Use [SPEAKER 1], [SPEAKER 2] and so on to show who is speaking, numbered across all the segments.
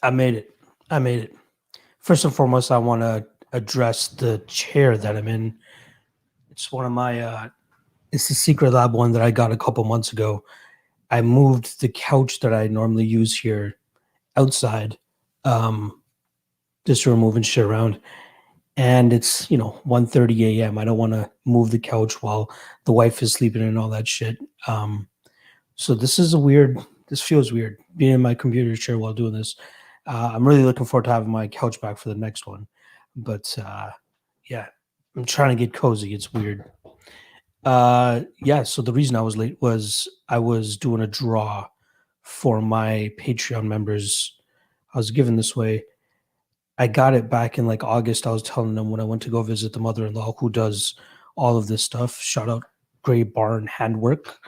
[SPEAKER 1] I made it. I made it. First and foremost, I want to address the chair that I'm in. It's one of my. It's the Secret Lab one that I got a couple months ago. I moved the couch that I normally use here outside, um, just to moving shit around. And it's 1:30 a.m. I don't want to move the couch while the wife is sleeping and all that shit. So this is a weird. This feels weird being in my computer chair while doing this. I'm really looking forward to having my couch back for the next one, but yeah, I'm trying to get cozy. It's weird. Yeah. So the reason I was late was I was doing a draw for my Patreon members. I was given this way. I got it back in like August. I was telling them when I went to go visit the mother-in-law who does all of this stuff. Shout out Gray Barn Handwork.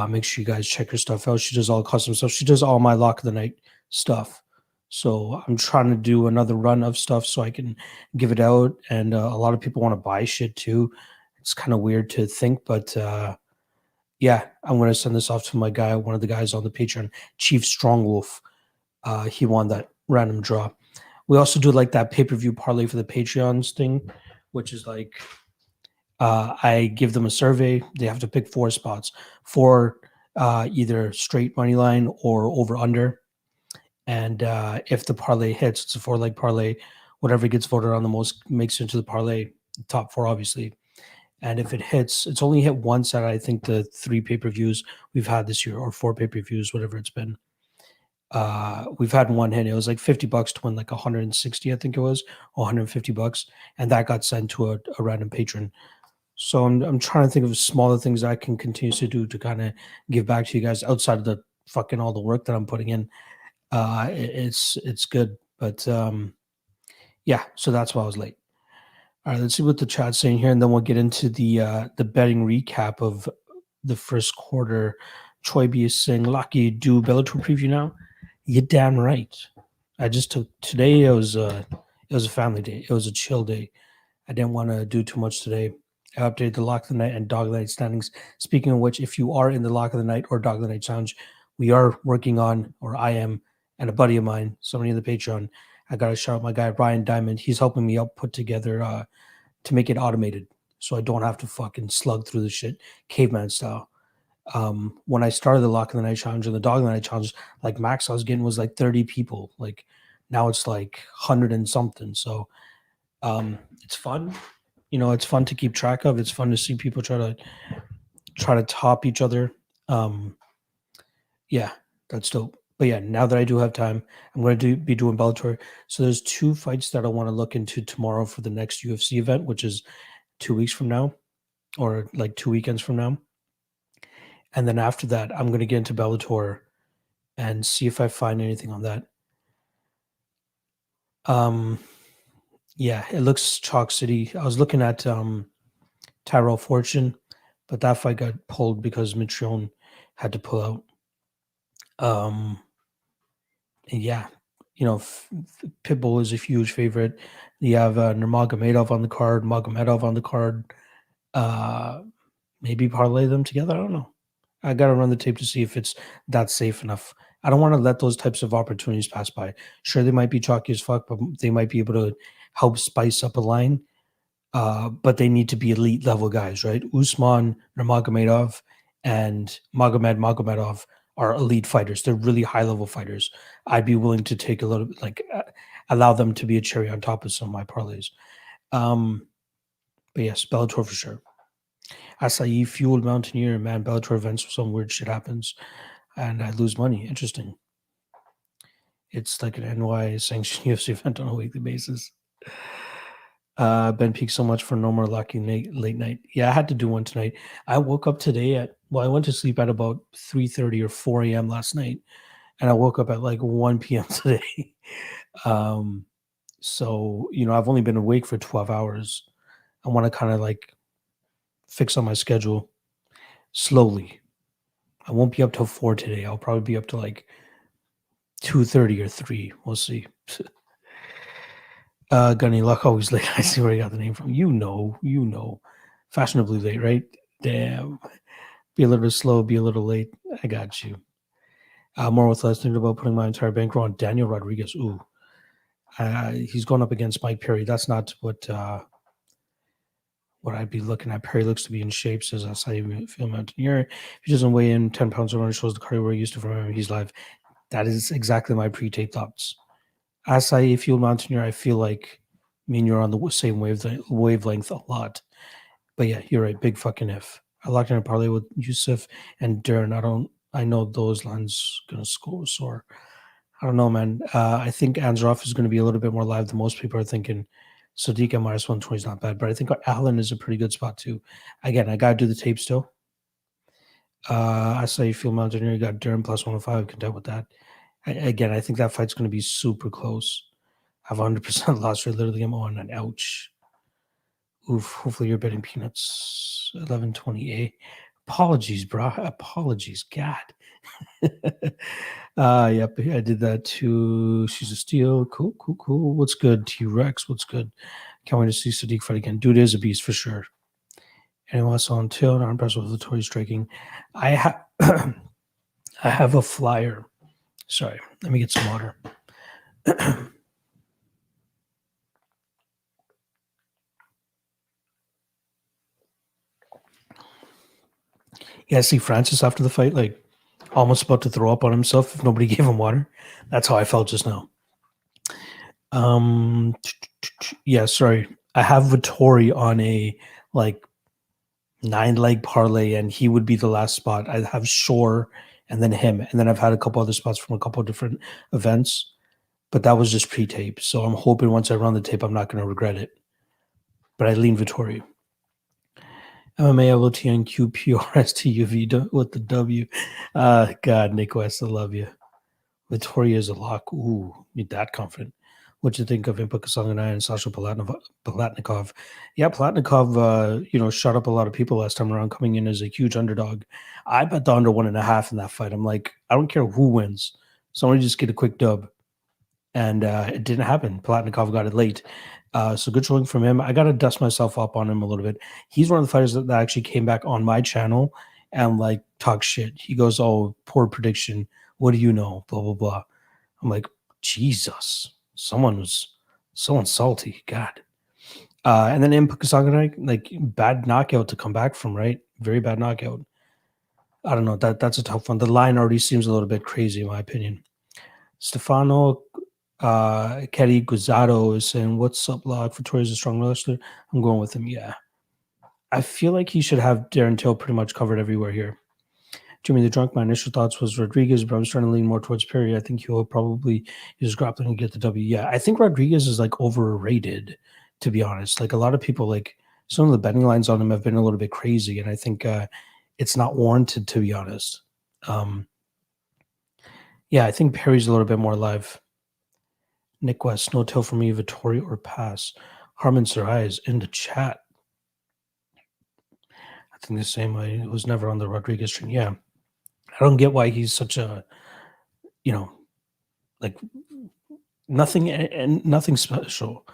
[SPEAKER 1] Make sure you guys check her stuff out. She does all custom stuff. She does all my Lock of the Night stuff. So I'm trying to do another run of stuff so I can give it out. And a lot of people want to buy shit too. It's kind of weird to think, but yeah, I'm going to send this off to my guy, one of the guys on the Patreon, Chief Strongwolf. He won that random draw. We also do like that pay-per-view parlay for the Patreons thing, which is like I give them a survey. They have to pick 4 spots for either straight money line or over under. And if the parlay hits, it's a 4-leg parlay. Whatever gets voted on the most makes it into the parlay, top 4, obviously. And if it hits, it's only hit once at I think the 3 pay-per-views we've had this year, or 4 pay-per-views, whatever it's been. We've had one hit. It was like $50 to win like 160, I think it was, or $150, and that got sent to a random patron. So I'm trying to think of smaller things I can continue to do to kind of give back to you guys outside of the fucking all the work that I'm putting in. It's good, but yeah. So that's why I was late. All right, let's see what the chat's saying here, and then we'll get into the betting recap of the first quarter. Troy B is saying, "Locky, do Bellator preview now." You're damn right. I just took today. It was a family day. It was a chill day. I didn't want to do too much today. I updated the Lock of the Night and Dog of the Night standings. Speaking of which, if you are in the Lock of the Night or Dog of the Night challenge, we are working on, or I am, and a buddy of mine, somebody in the Patreon. I got to shout out my guy Ryan Diamond. He's helping me out put together to make it automated, so I don't have to fucking slug through the shit caveman style. When I started the Lock of the Night challenge and the Dog of the Night challenge, like max I was getting was like 30 people. Like now it's like 100 and something. So it's fun. It's fun to keep track of. It's fun to see people try to top each other. Yeah, that's dope. But yeah, now that I do have time, I'm going to be doing Bellator. So there's 2 fights that I want to look into tomorrow for the next UFC event, which is 2 weeks from now, or like 2 weekends from now. And then after that, I'm going to get into Bellator and see if I find anything on that. Yeah, it looks Chalk City. I was looking at Tyrell Fortune, but that fight got pulled because Mitrione had to pull out. And yeah, Pitbull is a huge favorite. You have Nurmagomedov on the card, Magomedov on the card. Maybe parlay them together. I don't know. I got to run the tape to see if it's that safe enough. I don't want to let those types of opportunities pass by. Sure, they might be chalky as fuck, but they might be able to help spice up a line. But they need to be elite level guys, right? Usman Nurmagomedov and Magomedov are elite fighters. They're really high level fighters. I'd be willing to take a little, allow them to be a cherry on top of some of my parlays. But yes, Bellator for sure. Acai Fueled Mountaineer, man, Bellator events, some weird shit happens and I lose money. Interesting. It's like an NY sanctioned UFC event on a weekly basis. Ben Peak, so much for no more Locky late night. Yeah, I had to do one tonight. I woke up today I went to sleep at about 3:30 or 4 a.m. last night, and I woke up at like 1 p.m. today. So, I've only been awake for 12 hours. I want to kind of like fix on my schedule slowly. I won't be up till 4 today. I'll probably be up to like 2:30 or 3. We'll see. Gunny Luck always late. I see where you got the name from. You know. Fashionably late, right? Damn. Be a little bit slow, be a little late. I got you. More with less, thinking about putting my entire bankroll on Daniel Rodriguez. Ooh, he's going up against Mike Perry. That's not what I'd be looking at. Perry looks to be in shape, says Asai Phil Mountaineer. If he doesn't weigh in 10 pounds or more, shows the cardio we're used to from him. He's live. That is exactly my pre-tape thoughts. Asai Phil Mountaineer, I feel like me and you're on the same wavelength a lot. But yeah, you're right. Big fucking if. I locked in a parlay with Yusuf and Darren. I know those lines gonna score soar. I don't know, man. I think Anzarov is going to be a little bit more live than most people are thinking. Sadiq at minus 120 is not bad, but I think Allen is a pretty good spot too. Again, I got to do the tape still. I say Field Mountaineer, you got Durham plus 105, content with that. Again, I think that fight's going to be super close. I have 100% loss rate. Literally, I'm on an ouch. Oof, hopefully you're betting peanuts. 1128. Apologies, bro. Apologies. God. Yep, I did that too. She's a steal. Cool, cool, cool. What's good? T-Rex, what's good? Can't wait to see Sadiq fight again. Dude is a beast for sure. Anyone else on tail? Not impressed with Vittori striking. I have I have a flyer. Sorry, let me get some water. Yeah, see Francis after the fight, like almost about to throw up on himself if nobody gave him water. That's how I felt just now. Yeah, sorry. I have Vittori on a like 9-leg parlay, and he would be the last spot. I have Shore and then him, and then I've had a couple other spots from a couple of different events, but that was just pre-tape. So I'm hoping once I run the tape, I'm not going to regret it. But I lean Vittori. MMA, LOTN, QPRSTUV with the W. God, Nick West, I love you. Vittori is a lock. Ooh, need that confident. What you think of Impa Kasanganay and Sasha Palatnikov? Yeah, Palatnikov, shot up a lot of people last time around, coming in as a huge underdog. I bet the under 1.5 in that fight. I'm like, I don't care who wins. Somebody just get a quick dub. And it didn't happen. Palatnikov got it late. So good showing from him. I got to dust myself up on him a little bit. He's one of the fighters that actually came back on my channel and like talk shit. He goes, "Oh, poor prediction. What do you know? Blah, blah, blah." I'm like, Jesus. Someone's salty. God. And then in Pakistan, like bad knockout to come back from, right? Very bad knockout. I don't know. That's a tough one. The line already seems a little bit crazy, in my opinion. Stefano Kelly Guzzaro is saying, "What's up, Log? Vittoria's a strong wrestler." I'm going with him. Yeah. I feel like he should have Darren Till pretty much covered everywhere here. Jimmy the Drunk, my initial thoughts was Rodriguez, but I'm starting to lean more towards Perry. I think he'll probably use grappling and get the W. Yeah, I think Rodriguez is like overrated, to be honest. Like a lot of people, like some of the betting lines on him have been a little bit crazy, and I think it's not warranted, to be honest. Yeah, I think Perry's a little bit more live. Nick West, no tail for me, Vittori or pass. Harmon Sarai is in the chat. I think the same way. It was never on the Rodriguez train. Yeah. I don't get why he's such a, like nothing and nothing special.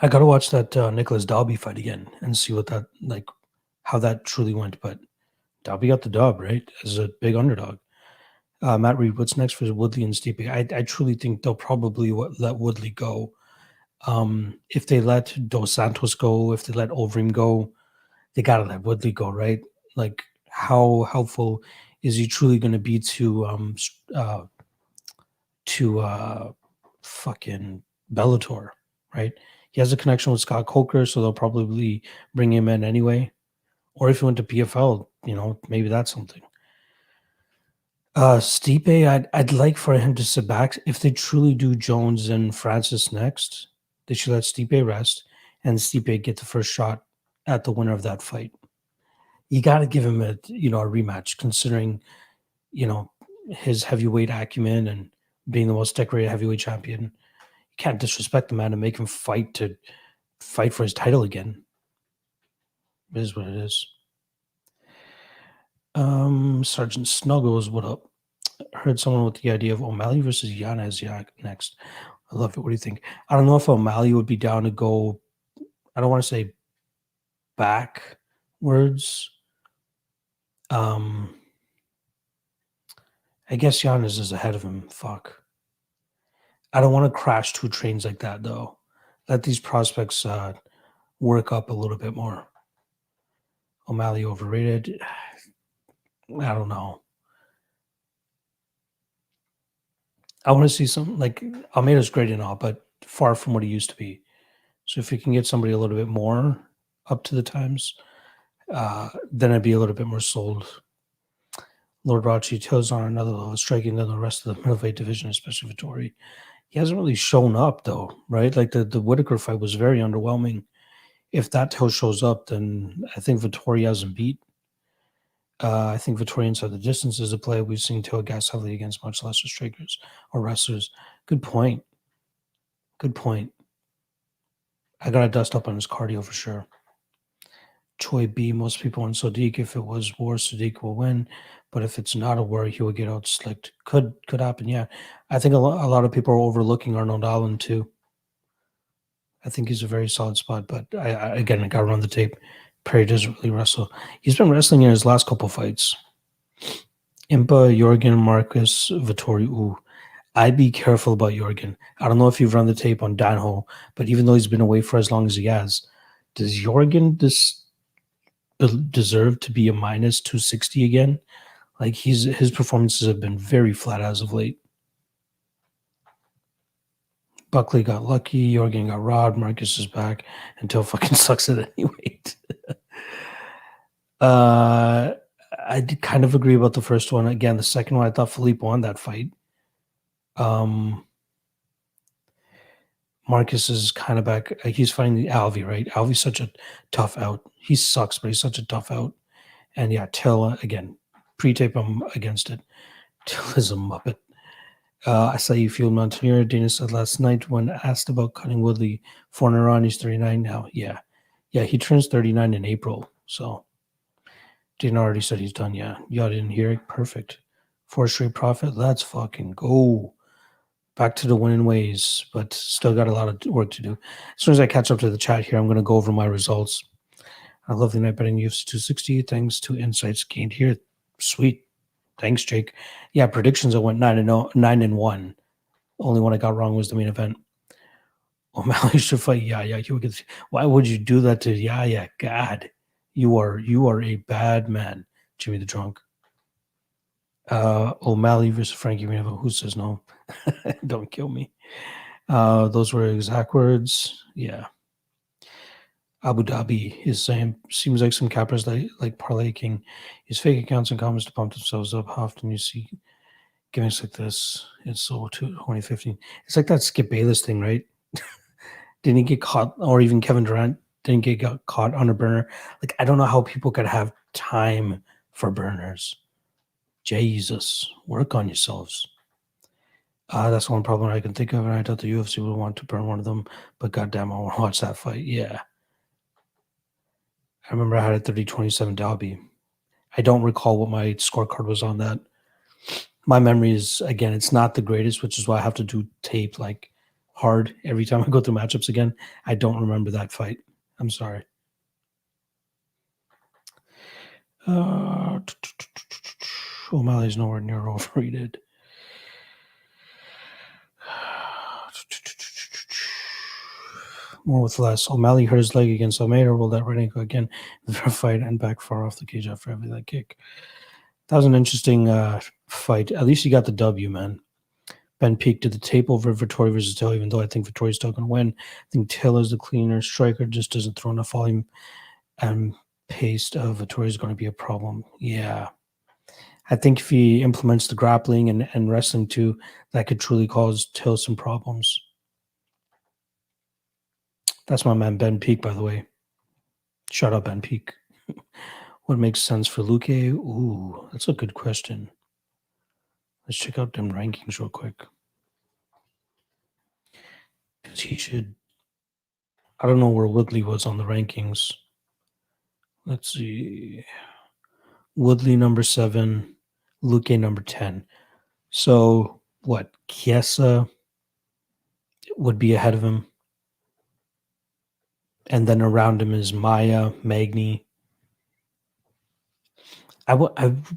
[SPEAKER 1] I got to watch that Nicholas Dalby fight again and see what that, like, how that truly went. But Dalby got the dub, right? As a big underdog. Matt Reed, what's next for Woodley and Stipe? I truly think they'll probably let Woodley go. If they let Dos Santos go, if they let Overeem go, they gotta let Woodley go, right? Like, how helpful is he truly going to be to fucking Bellator, right? He has a connection with Scott Coker, so they'll probably bring him in anyway. Or if he went to PFL, maybe that's something. Stipe, I'd like for him to sit back. If they truly do Jones and Francis next, they should let Stipe rest and Stipe get the first shot at the winner of that fight. You got to give him a rematch, considering his heavyweight acumen and being the most decorated heavyweight champion. You can't disrespect the man and make him fight for his title again. It is what it is. Sergeant Snuggles, what up? Heard someone with the idea of O'Malley versus Yanez next. I love it. What do you think? I don't know if O'Malley would be down to go, I don't want to say backwards. I guess Giannis is ahead of him. Fuck. I don't want to crash two trains like that though. Let these prospects work up a little bit more. O'Malley overrated. I don't know. I want to see some like Almeida's great and all, but far from what he used to be. So if you can get somebody a little bit more up to the times, then I'd be a little bit more sold. Lord Rachi Till's on another level, striking than the rest of the middleweight division, especially Vittori. He hasn't really shown up though, right? Like the Whitaker fight was very underwhelming. If that Till shows up, then I think Vittori hasn't beat. I think Vittori inside the distance is a play. We've seen Till gas heavily against much lesser strikers or wrestlers. Good point. Good point. I gotta dust up on his cardio for sure. Choi B, most people on Sadiq, if it was war, Sadiq will win. But if it's not a war, he will get out slicked. Could happen, yeah. I think a lot of people are overlooking Arnold Allen too. I think he's a very solid spot, but I got to run the tape. Perry doesn't really wrestle. He's been wrestling in his last couple fights. Impa, Jorgen, Marcus, Vittori. Ooh, I'd be careful about Jorgen. I don't know if you've run the tape on Danho, but even though he's been away for as long as he has, does Jorgen deserve to be a minus 260 again? Like his performances have been very flat as of late. Buckley got lucky, Jorgen got robbed, Marcus is back, until fucking sucks at any weight. I did kind of agree about the first one. Again, the second one, I thought Philippe won that fight. Marcus is kind of back. He's fighting Alvey, right? Alvey's such a tough out. He sucks, but he's such a tough out. And yeah, Till, again, pre-tape him against it. Till is a muppet. I saw you feel Mountaineer. Dana said last night when asked about cutting Woodley, 4 on, he's 39 now. Yeah. Yeah, he turns 39 in April. So Dana already said he's done. Yeah. Y'all didn't hear it. Perfect. 4 straight profit. Let's fucking go. Back to the winning ways, but still got a lot of work to do. As soon as I catch up to the chat here, I'm going to go over my results. I love the night betting UFC 260. Thanks to insights gained here. Sweet. Thanks, Jake. Yeah, predictions. I went 9-1. Only one I got wrong was the main event. O'Malley should fight Yaya. Why would you do that to Yaya? God, you are a bad man, Jimmy the Drunk. O'Malley versus Frankie Reno. Who says no? Don't kill me. Those were exact words. Yeah. Abu Dhabi is saying, seems like some cappers like Parlay King use fake accounts and comments to pump themselves up. How often you see gimmicks like this? It's so 2015. It's like that Skip Bayless thing, right? Didn't he get caught, or even Kevin Durant didn't got caught on a burner? Like, I don't know how people could have time for burners. Jesus, work on yourselves. That's one problem I can think of, and I thought the UFC would want to burn one of them, but goddamn, I want to watch that fight. Yeah. I remember I had a 30-27 Derby. I don't recall what my scorecard was on that. My memory is, again, it's not the greatest, which is why I have to do tape like hard every time I go through matchups again. I don't remember that fight. I'm sorry. O'Malley's nowhere near overrated. More with less. O'Malley hurt his leg against Almeida, rolled that right ankle again in the fight and back far off the cage after having that kick. That was an interesting fight. At least you got the W, man. Ben Peak did the tape over Vittori versus Till, even though I think Vittori's still going to win. I think Till is the cleaner striker, just doesn't throw enough volume and pace of Vittori is going to be a problem. Yeah. I think if he implements the grappling and wrestling too, that could truly cause Till some problems. That's my man Ben Peak, by the way. Shout out Ben Peak. What makes sense for Luque? Ooh, that's a good question. Let's check out them rankings real quick. Because he should. I don't know where Woodley was on the rankings. Let's see. Woodley number 7, Luque number 10. So what? Chiesa would be ahead of him. And then around him is Maya, Magny. I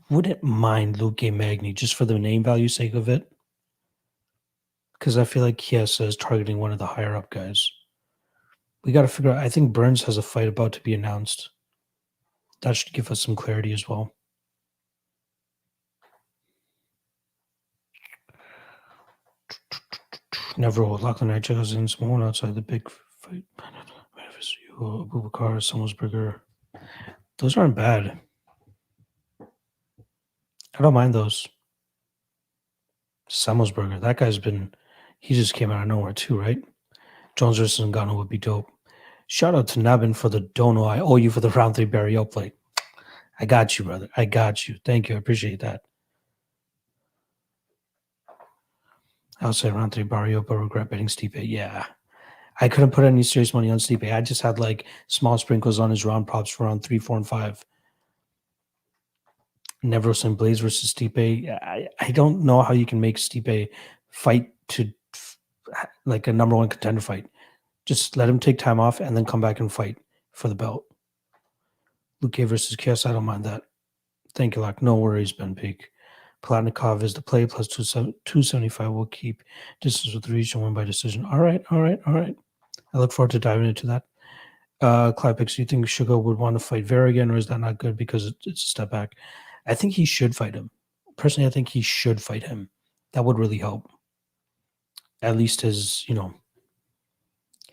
[SPEAKER 1] wouldn't mind Luke Magny just for the name value sake of it, because I feel like Chiesa is targeting one of the higher up guys. We got to figure out. I think Burns has a fight about to be announced. That should give us some clarity as well. Never will Lachlan Night in small outside the big fight. Abubakar, Summersberger. Those aren't bad. I don't mind those. Summersberger, that guy's been. He just came out of nowhere too, right? Jones versus Ngannou would be dope. Shout out to Nabin for the dono. I owe you for the round 3 Barrios play. I got you, brother. I got you. Thank you. I appreciate that. I would say round 3 Barrios, but regret betting Stipe. Yeah. I couldn't put any serious money on Stipe. I just had like small sprinkles on his round props for round 3, 4, and 5. Nevros and Blaze versus Stipe. I don't know how you can make Stipe fight to like a number 1 contender fight. Just let him take time off and then come back and fight for the belt. Luke versus Kios, I don't mind that. Thank you, Lock. No worries, Ben Peak. Palatnikov is the play plus 275. We'll keep distance with reach and win by decision. All right. I look forward to diving into that. Clive Picks, do you think Sugar would want to fight Vera again, or is that not good because it's a step back? I think he should fight him. Personally, I think he should fight him. That would really help. At least his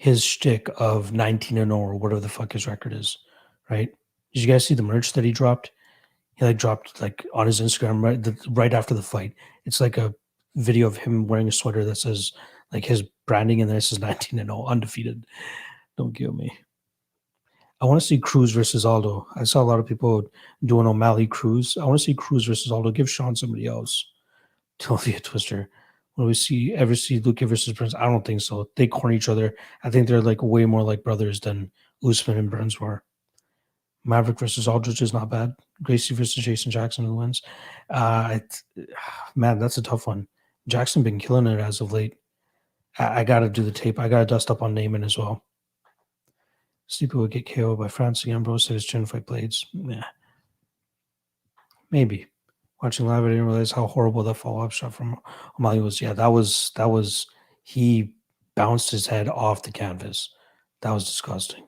[SPEAKER 1] shtick of 19-0 or whatever the fuck his record is, right? Did you guys see the merch that he dropped? He dropped on his Instagram right after the fight. It's like a video of him wearing a sweater that says like his branding, and then it says 19-0, undefeated. Don't kill me. I want to see Cruz versus Aldo. I saw a lot of people doing O'Malley Cruz. I want to see Cruz versus Aldo. Give Sean somebody else. Totally a twister. Will we ever see Luke versus Burns? I don't think so. They corner each other. I think they're like way more like brothers than Usman and Burns were. Maverick versus Aldridge is not bad. Gracie versus Jason Jackson, who wins? Man, that's a tough one. Jackson been killing it as of late. I got to do the tape. I got to dust up on Naaman as well. Sleepy would get KO'd by Francis Ambrose said his chin fight blades. Yeah. Maybe. Watching live, I didn't realize how horrible that follow-up shot from O'Malley was. Yeah, that was he bounced his head off the canvas. That was disgusting.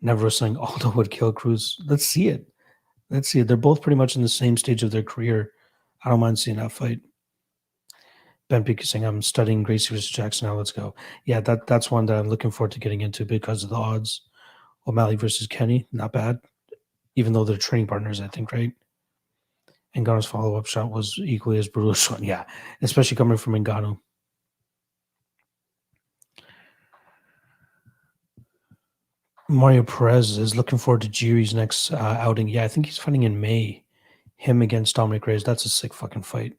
[SPEAKER 1] Never saying Aldo would kill Cruz. Let's see it. They're both pretty much in the same stage of their career. I don't mind seeing that fight. Ben Peak is saying I'm studying Gracie versus Jackson now. Let's go. Yeah, that's one that I'm looking forward to getting into because of the odds. O'Malley versus Kenny, not bad. Even though they're training partners, I think, right? Ngannou's follow-up shot was equally as brutal. Yeah, especially coming from Ngannou. Mario Perez is looking forward to Jiri's next outing. Yeah, I think he's fighting in May. Him against Dominic Reyes. That's a sick fucking fight.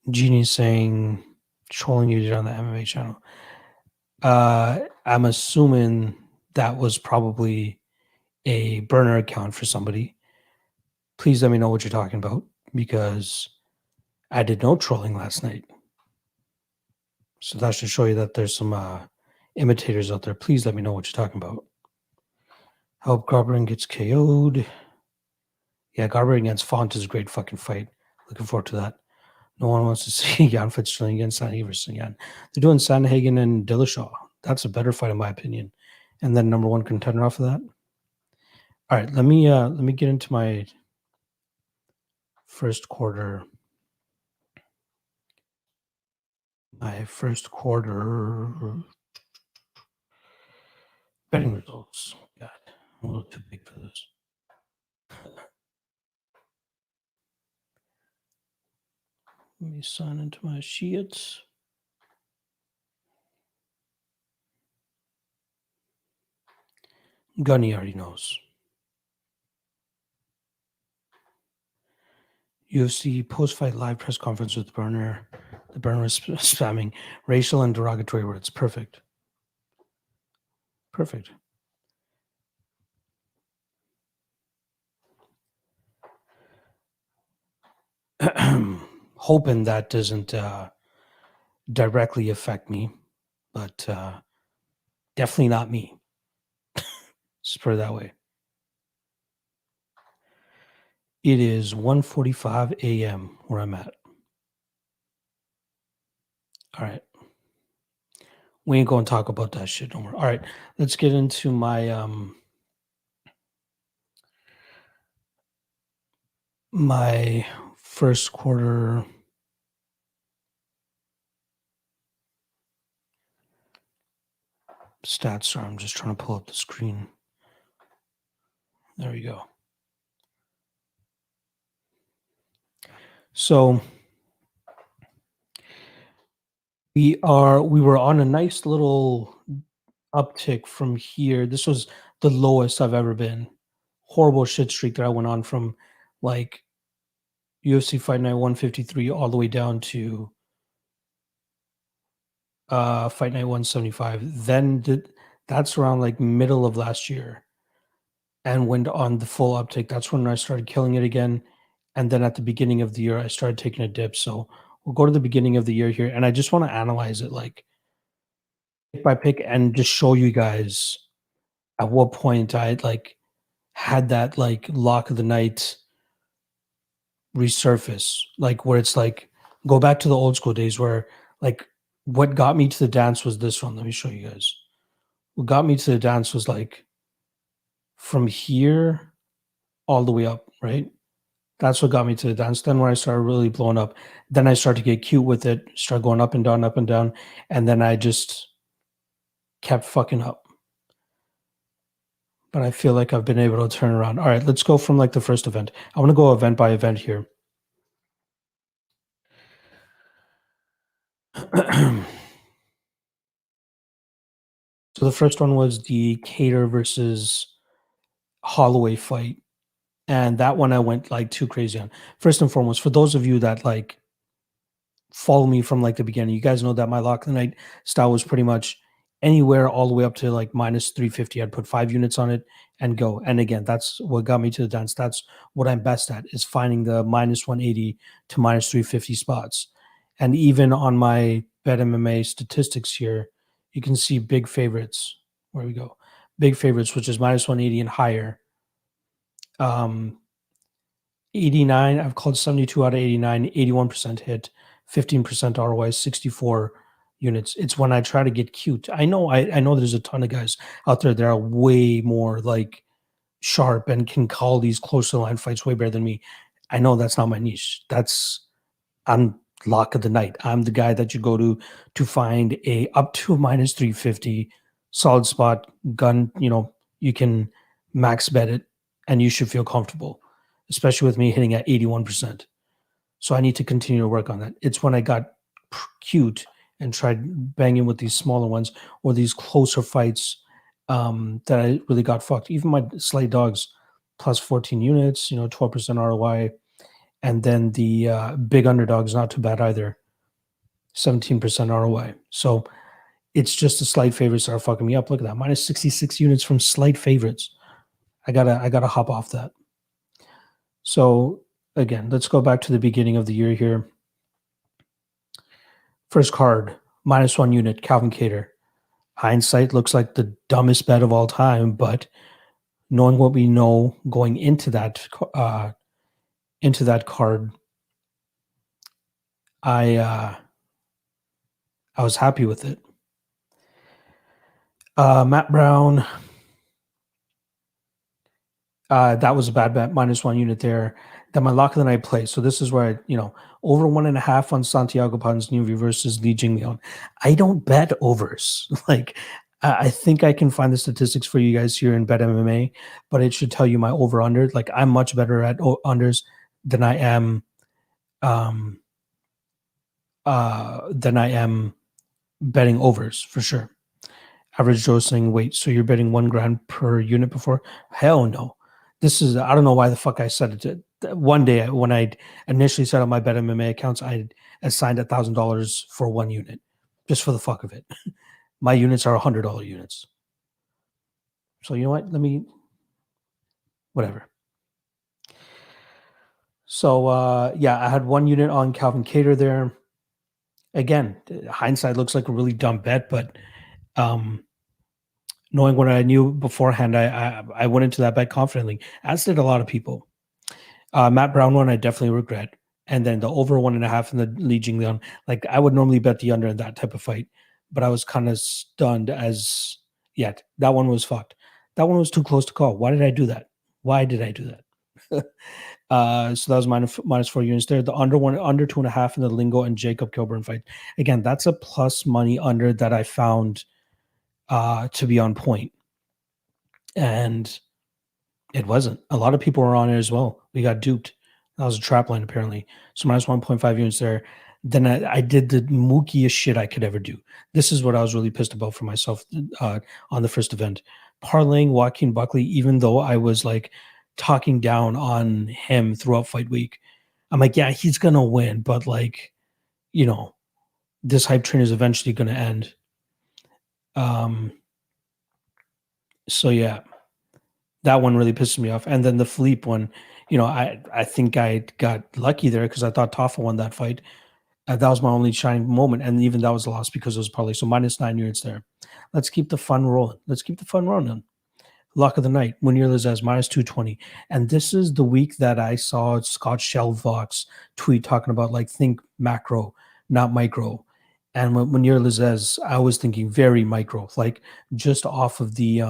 [SPEAKER 1] Genie's saying, trolling you on the MMA channel. I'm assuming that was probably a burner account for somebody. Please let me know what you're talking about because I did no trolling last night. So that should show you that there's some imitators out there. Please let me know what you're talking about. Hope Garbrandt gets KO'd. Yeah, Garbrandt against Font is a great fucking fight. Looking forward to that. No one wants to see Jan Fitzgerald against Sandhagen versus Jan. They're doing Sandhagen and Dillashaw. That's a better fight in my opinion. And then number 1 contender off of that. All right, let me get into my first quarter. Betting results. God, I'm a little too big for this. Let me sign into my sheets. Gunny already knows. UFC post-fight live press conference with Burner. The Burner is spamming racial and derogatory words. Perfect. Hoping that doesn't directly affect me, but definitely not me. Just put it that way. It is 1:45 a.m. where I'm at. All right. We ain't gonna talk about that shit no more. All right, let's get into my first quarter stats. Sorry, I'm just trying to pull up the screen. There we go. So we were on a nice little uptick from here. This was the lowest I've ever been. Horrible shit streak that I went on from like UFC Fight Night 153 all the way down to Fight Night 175. That's around like middle of last year and went on the full uptick. That's when I started killing it again. And then at the beginning of the year, I started taking a dip. So we'll go to the beginning of the year here. And I just want to analyze it like pick by pick and just show you guys at what point I like had that like lock of the night resurface, like where it's like go back to the old school days where like what got me to the dance was this one. Let me show you guys. What got me to the dance was like from here all the way up, right? That's what got me to the dance. Then when I started really blowing up, then I started to get cute with it, start going up and down, and then I just kept fucking up. But I feel like I've been able to turn around. All right, let's go from like the first event. I want to go event by event here. So the first one was the Cater versus Holloway fight. And that one I went like too crazy on. First and foremost, for those of you that like follow me from like the beginning, you guys know that my lock of the night style was pretty much anywhere all the way up to like minus 350. I'd put 5 units on it and go. And again, that's what got me to the dance. That's what I'm best at is finding the minus 180 to minus 350 spots. And even on my bet MMA statistics here, you can see big favorites. Where we go? Big favorites, which is minus 180 and higher. 89, I've called 72 out of 89, 81% hit, 15% ROI, 64 units. It's when I try to get cute. I know there's a ton of guys out there that are way more like sharp and can call these close to the line fights way better than me. I know that's not my niche. I'm lock of the night. I'm the guy that you go to find a up to minus 350 solid spot gun, you can max bet it and you should feel comfortable, especially with me hitting at 81%. So I need to continue to work on that. It's when I got cute and tried banging with these smaller ones or these closer fights that I really got fucked. Even my Slay Dogs plus 14 units, 12% ROI. And then the big underdog is not too bad either, 17% ROI. So it's just the slight favorites that are fucking me up. Look at that, minus 66 units from slight favorites. I gotta hop off that. So again, let's go back to the beginning of the year here. First card, minus 1 unit, Calvin Cater. Hindsight looks like the dumbest bet of all time, but knowing what we know going into that card, I was happy with it. Matt Brown, that was a bad bet, minus 1 unit there. Then my lock of the night play. So this is where over 1.5 on Santiago Ponzinibbio versus Li Jingliang. I don't bet overs. Like I think I can find the statistics for you guys here in Bet MMA, but it should tell you my over under. Like I'm much better at unders than I am betting overs for sure. Average dosing weight. So you're betting 1 gram per unit before? Hell no. I don't know why the fuck I said it. One day when I initially set up my Bet MMA accounts, I assigned $1,000 for 1 unit just for the fuck of it. My units are $100 units. So you know what? Whatever. So yeah, I had 1 unit on Calvin Cater there. again, hindsight looks like a really dumb bet, but um, knowing what I knew beforehand, I went into that bet confidently, as did a lot of people. Matt Brown one, I definitely regret. And then the over 1.5 in the Li Jingliang, like I would normally bet the under in that type of fight, but I was kind of stunned as yet. That one was fucked. That one was too close to call. Why did I do that? Why did I do that? So that was minus 4 units there. The under 2.5 in the Lingo and Jacob Kilburn fight. Again, that's a plus money under that I found to be on point. And it wasn't. A lot of people were on it as well. We got duped. That was a trap line, apparently. So minus 1.5 units there. Then I did the mookiest shit I could ever do. This is what I was really pissed about for myself on the first event. Parlaying Joaquin Buckley, even though I was like talking down on him throughout fight week. I'm like, yeah, he's going to win. But like, you know, this hype train is eventually going to end. So yeah. That one really pisses me off. And then the Philippe one, I think I got lucky there because I thought Taffa won that fight. That was my only shining moment. And even that was a loss because it was probably so minus 9 units there. Let's keep the fun rolling. Let's keep the fun rolling. Lock of the night, Munir Lizez, minus 220. And this is the week that I saw Scott Shellvox tweet talking about like think macro, not micro. And when Munir Lizez, I was thinking very micro, like just off of the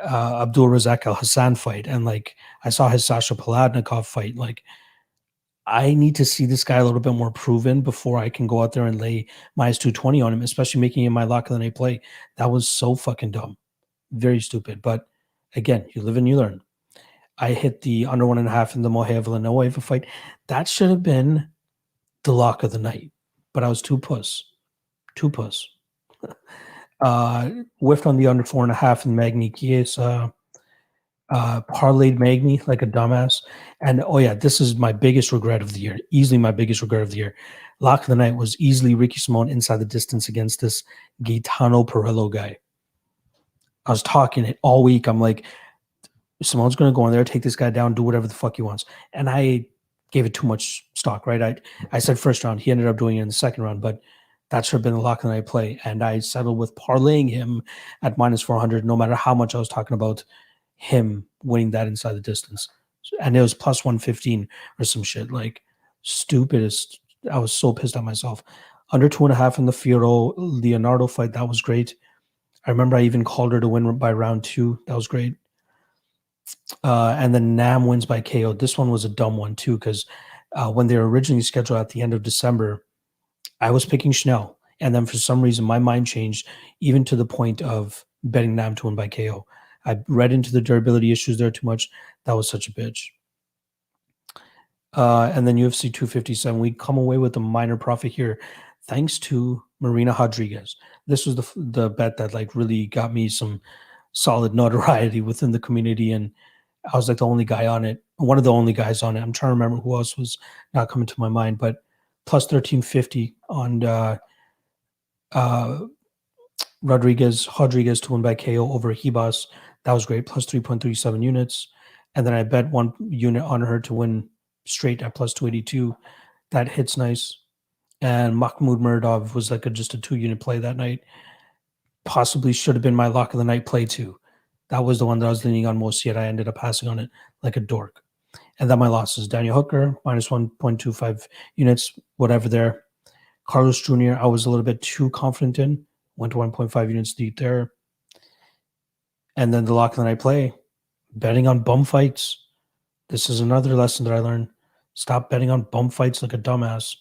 [SPEAKER 1] Abdul Razak Al Hassan fight, and like I saw his Sasha Paladnikov fight. Like I need to see this guy a little bit more proven before I can go out there and lay minus 220 on him, especially making him my lock of the night play. That was so fucking dumb, very stupid. But again, you live and you learn. I hit the under 1.5 in the Mohe Villanueva fight. That should have been the lock of the night, but I was too puss. Whiffed on the under 4.5 in Magny Chiesa. Parlayed Magny like a dumbass. And oh yeah, this is my biggest regret of the year. Easily my biggest regret of the year. Lock of the night was easily Ricky Simone inside the distance against this Gaetano Perillo guy. I was talking it all week. I'm like, Simone's going to go in there, take this guy down, do whatever the fuck he wants. And I gave it too much stock, right? I said first round. He ended up doing it in the second round, but that should have been the lock of the night play. And I settled with parlaying him at minus 400, no matter how much I was talking about him winning that inside the distance. And it was plus 115 or some shit. Like, stupidest. I was so pissed at myself. Under 2.5 in the Fiorot Leonardo fight. That was great. I remember I even called her to win by round 2. That was great. And then Nam wins by KO. This one was a dumb one, too, because when they were originally scheduled at the end of December, I was picking Schnell. And then for some reason, my mind changed, even to the point of betting Nam to win by KO. I read into the durability issues there too much. That was such a bitch. And then UFC 257, we come away with a minor profit here, thanks to Marina Rodriguez. This was the bet that like really got me some solid notoriety within the community, and I was like the only guy on it, one of the only guys on it. I'm trying to remember who else was not coming to my mind, but plus 1350 on Rodriguez to win by KO over Hibas. That was great, plus 3.37 units. And then I bet 1 unit on her to win straight at plus 282. That hits nice. And Mahmoud Muradov was like just a 2-unit play that night. Possibly should have been my lock of the night play too. That was the one that I was leaning on most, yet I ended up passing on it like a dork. And then my losses, Daniel Hooker, minus 1.25 units, whatever there. Carlos Jr., I was a little bit too confident in. Went to 1.5 units deep there. And then the lock of the night play, betting on bum fights. This is another lesson that I learned. Stop betting on bum fights like a dumbass.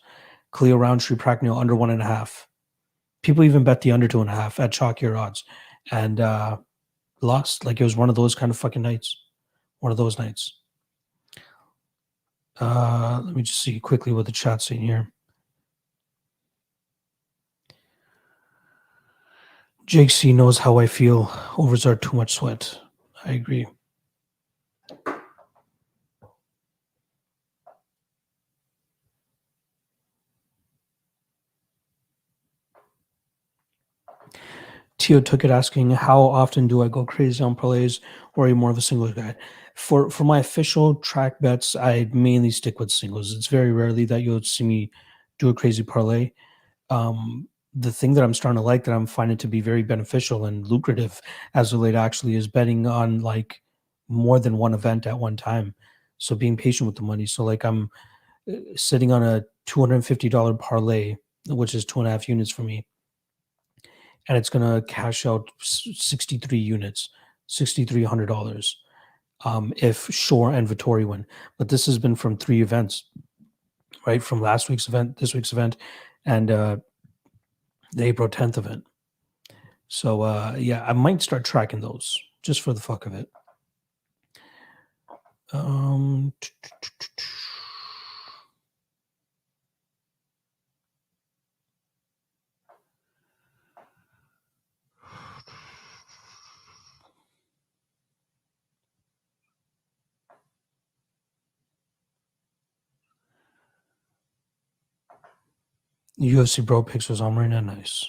[SPEAKER 1] Cleo Roundtree Pragnio under 1.5. People even bet the under 2.5 at chalkier odds. And lost. Like it was one of those kind of fucking nights. One of those nights. Let me just see quickly what the chat's saying here. Jake C knows how I feel. Overs are too much sweat. I agree. Tio took it asking, how often do I go crazy on parlays, or are you more of a singles guy? For my official track bets, I mainly stick with singles. It's very rarely that you'll see me do a crazy parlay. The thing that I'm starting to like, that I'm finding to be very beneficial and lucrative as of late, actually, is betting on like more than one event at one time. So being patient with the money. So like I'm sitting on a $250 parlay, which is 2.5 units for me, and it's gonna cash out 63 units, $6,300. If Shore and Vittori win. But this has been from 3 events, right? From last week's event, this week's event, and the April 10th event. So yeah, I might start tracking those just for the fuck of it. Um, UFC Bro Pictures on right now, nice.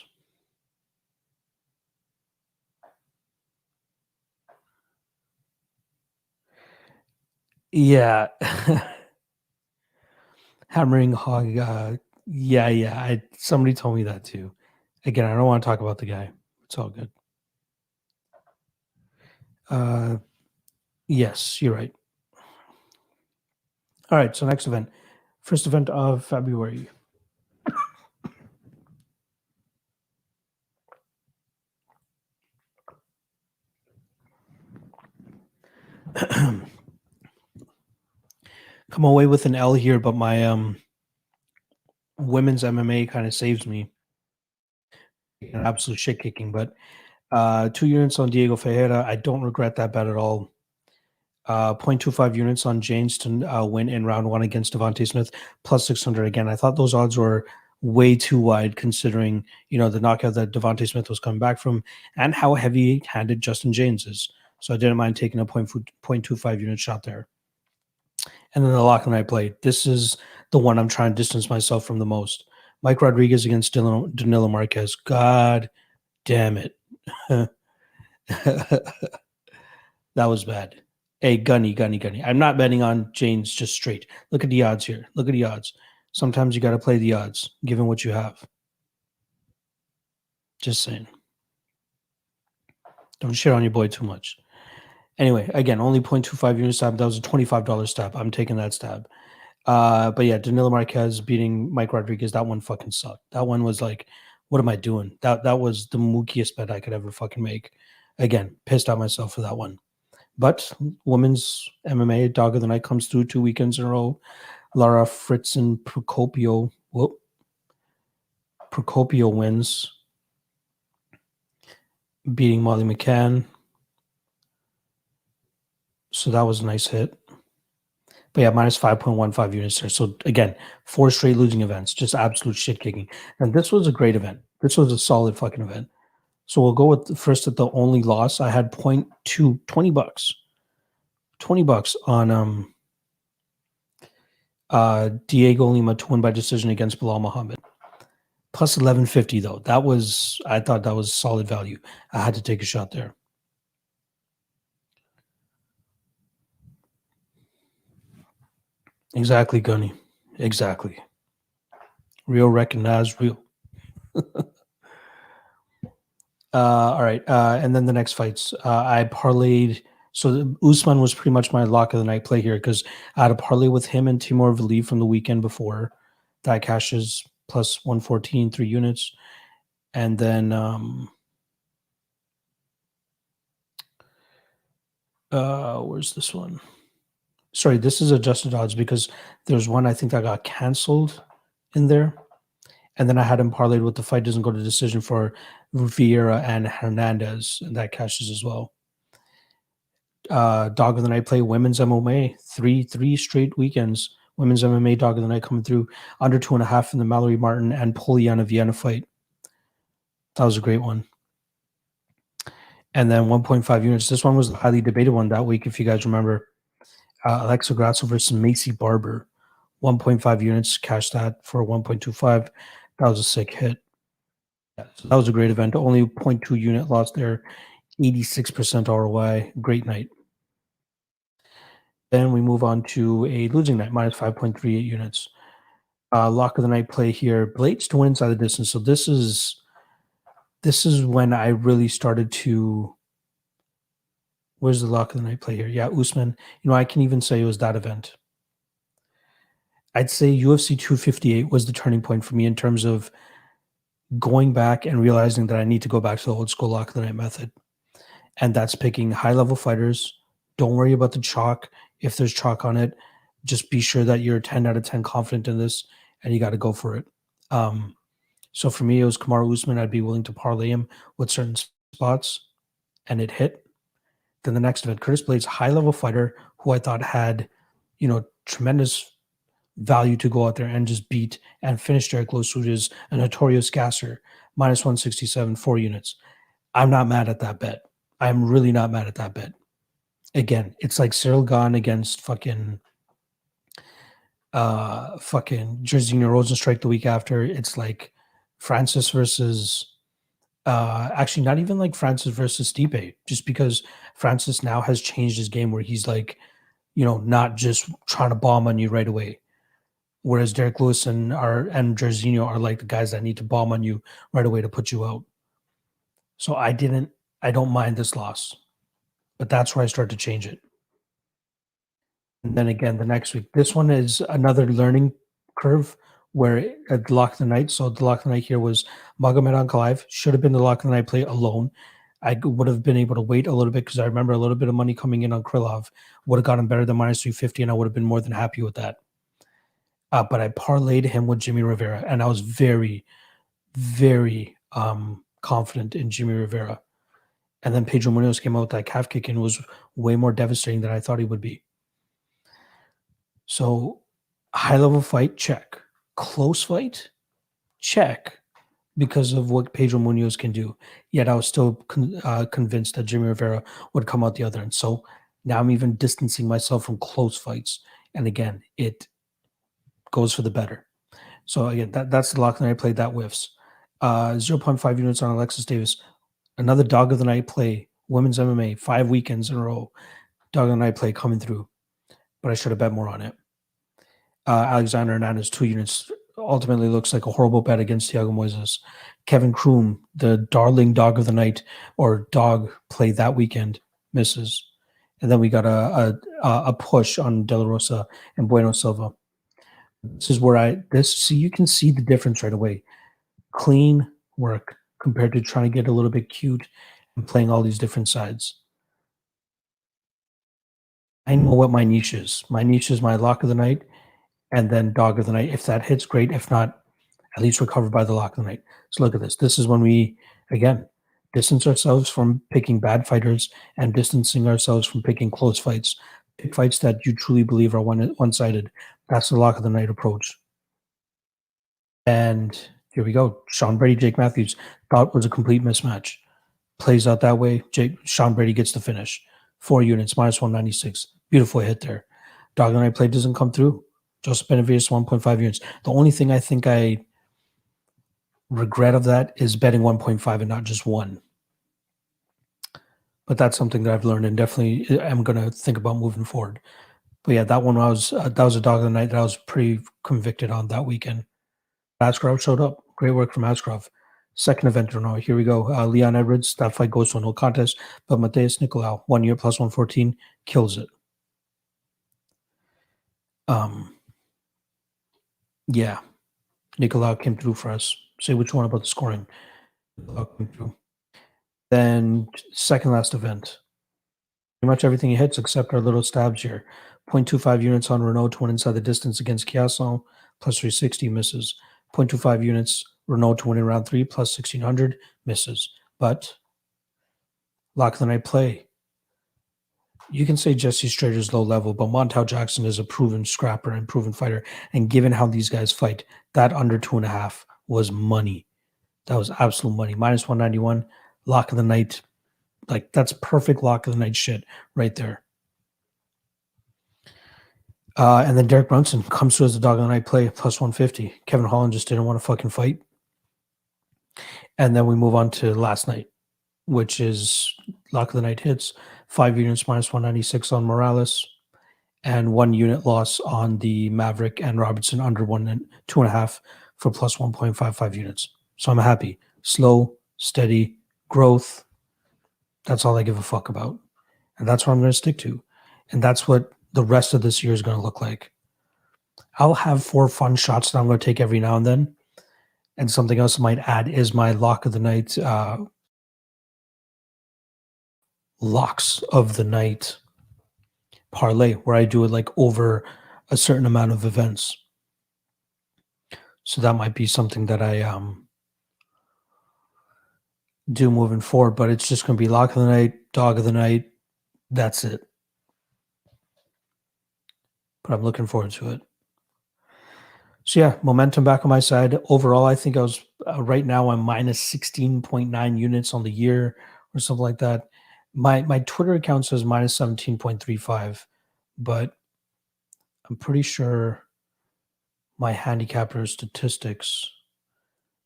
[SPEAKER 1] Yeah. Hammering Hog. Yeah. Somebody told me that too. Again, I don't want to talk about the guy. It's all good. Yes, you're right. All right, so next event. First event of February. Come away with an L here, but my women's MMA kind of saves me. An absolute shit kicking, but 2 units on Diego Ferreira. I don't regret that bet at all. 0.25 units on James to win in round one against Devontae Smith, plus 600 again. I thought those odds were way too wide considering, the knockout that Devontae Smith was coming back from and how heavy-handed Justin James is. So I didn't mind taking a 0.25 unit shot there. And then the lock that I played. This is the one I'm trying to distance myself from the most. Mike Rodriguez against Danilo Marquez. God damn it. That was bad. Hey, gunny. I'm not betting on James just straight. Look at the odds here. Look at the odds. Sometimes you got to play the odds, given what you have. Just saying. Don't shit on your boy too much. Anyway, again, only 0.25 unit stab. That was a $25 stab. I'm taking that stab. But yeah, Danilo Marquez beating Mike Rodriguez, that one fucking sucked. That one was like, what am I doing? That was the mookiest bet I could ever fucking make. Again, pissed at myself for that one. But women's MMA dog of the night comes through 2 weekends in a row. Lara Fritz and Procopio wins, beating Molly McCann. So that was a nice hit. But yeah, minus 5.15 units there. So again, 4 straight losing events, just absolute shit kicking. And this was a great event. This was a solid fucking event. So we'll go with first at the only loss. I had 20 bucks. $20 on Diego Lima to win by decision against Bilal Muhammad. Plus 1150 though. I thought that was solid value. I had to take a shot there. Exactly, Gunny. Exactly. Real recognize real. All right. And then the next fights. I parlayed. So Usman was pretty much my lock of the night play here because I had a parlay with him and Timur Valiev from the weekend before. That cashes plus 114, 3 units. And then where's this one? Sorry, this is adjusted odds because there's one I think that got canceled in there. And then I had him parlayed with the fight doesn't go to decision for Vieira and Hernandez, and that cashes as well. Dog of the night play women's MMA, three straight weekends. Women's MMA dog of the night coming through under 2.5 in the Mallory Martin and Poliana Vienna fight. That was a great one. And then 1.5 units. This one was the highly debated one that week, if you guys remember. Alexa Grasso versus Macy Barber. 1.5 units, cash that for 1.25. That was a sick hit. Yeah, so that was a great event. Only 0.2 unit loss there. 86% ROI. Great night. Then we move on to a losing night, minus 5.38 units. Lock of the night play here. Blades to win inside the distance. So this is when I really started to. Where's the lock of the night play here? Yeah, Usman. I can even say it was that event. I'd say UFC 258 was the turning point for me in terms of going back and realizing that I need to go back to the old school lock of the night method. And that's picking high level fighters. Don't worry about the chalk. If there's chalk on it, just be sure that you're 10 out of 10 confident in this and you got to go for it. So for me, it was Kamaru Usman. I'd be willing to parlay him with certain spots and it hit. Then the next event, Curtis Blades, high level fighter who I thought had, tremendous value to go out there and just beat and finish Derek Lewis, who is a notorious gasser, minus 167, 4 units. I'm not mad at that bet. I'm really not mad at that bet. Again, it's like Cyril Gahn against fucking Jairzinho Rosenstrike the week after. It's like Francis versus actually not even like Francis versus Stipe, just because Francis now has changed his game where he's like, not just trying to bomb on you right away. Whereas Derek Lewis and Jairzinho are like the guys that need to bomb on you right away to put you out. So I don't mind this loss, but that's where I start to change it. And then again, the next week, this one is another learning curve where at the lock of the night. So the lock of the night here was Magomed Ankalaev. Should have been the lock of the night play alone. I would have been able to wait a little bit because I remember a little bit of money coming in on Krylov would have gotten better than minus 350, and I would have been more than happy with that. But I parlayed him with Jimmy Rivera, and I was very, very confident in Jimmy Rivera. And then Pedro Munoz came out with that calf kick and was way more devastating than I thought he would be. So high level fight, check. Close fight, check, because of what Pedro Munoz can do. Yet I was still convinced that Jimmy Rivera would come out the other end. So now I'm even distancing myself from close fights. And again, it goes for the better. So again, that's the lock of the night play that whiffs. 0.5 units on Alexis Davis. Another dog of the night play. Women's MMA, 5 weekends in a row. Dog of the night play coming through. But I should have bet more on it. Alexander Hernandez, 2 units. Ultimately looks like a horrible bet against Thiago Moises. Kevin Kroom, the darling dog of the night or dog play that weekend, misses. And then we got a push on De La Rosa and Bueno Silva. This is where you can see the difference right away. Clean work compared to trying to get a little bit cute and playing all these different sides. I know what my niche is. My niche is my lock of the night and then dog of the night. If that hits, great. If not, at least we're covered by the lock of the night. So look at this. This is when we, again, distance ourselves from picking bad fighters and distancing ourselves from picking close fights. Pick fights that you truly believe are one-sided. That's the lock of the night approach. And here we go. Sean Brady, Jake Matthews, thought was a complete mismatch. Plays out that way. Sean Brady gets the finish. 4 units, minus 196. Beautiful hit there. Dog of the night play doesn't come through. Joseph Benavides, 1.5 units. The only thing I think I regret of that is betting 1.5 and not just 1. But that's something that I've learned and definitely am going to think about moving forward. But yeah, that one that was a dog of the night that I was pretty convicted on that weekend. Askarov showed up. Great work from Askarov. Second event, no, here we go. Leon Edwards, that fight goes to a no contest, but Mateus Nicolau, 1 year plus 114, kills it. Yeah, Nicolau came through for us. Say which one about the scoring. Nicolau came through. Then second last event. Pretty much everything he hits except our little stabs here. 0.25 units on Renault to win inside the distance against Chiasson, plus 360 misses. 0.25 units Renault to win in round 3, plus 1600 misses. But lock of the night play. You can say Jesse Strader's low level, but Montel Jackson is a proven scrapper and proven fighter. And given how these guys fight, that under 2.5 was money. That was absolute money. Minus 191, lock of the night. Like, that's perfect lock of the night shit right there. And then Derek Brunson comes through as the dog of the night play, plus 150. Kevin Holland just didn't want to fucking fight. And then we move on to last night, which is lock of the night hits. 5 units, minus 196 on Morales. and 1 unit loss on the Maverick and Robertson under 2.5 for plus 1.55 units. So I'm happy. Slow, steady growth. That's all I give a fuck about. And that's what I'm going to stick to. And that's what the rest of this year is going to look like. I'll have 4 fun shots that I'm going to take every now and then. And something else I might add is my lock of the night, locks of the night parlay, where I do it like over a certain amount of events. So that might be something that I do moving forward, but it's just going to be lock of the night, dog of the night. That's it. But I'm looking forward to it. So yeah, momentum back on my side. Overall, I think I was right now I'm minus 16.9 units on the year or something like that. My Twitter account says minus 17.35, but I'm pretty sure my handicapper statistics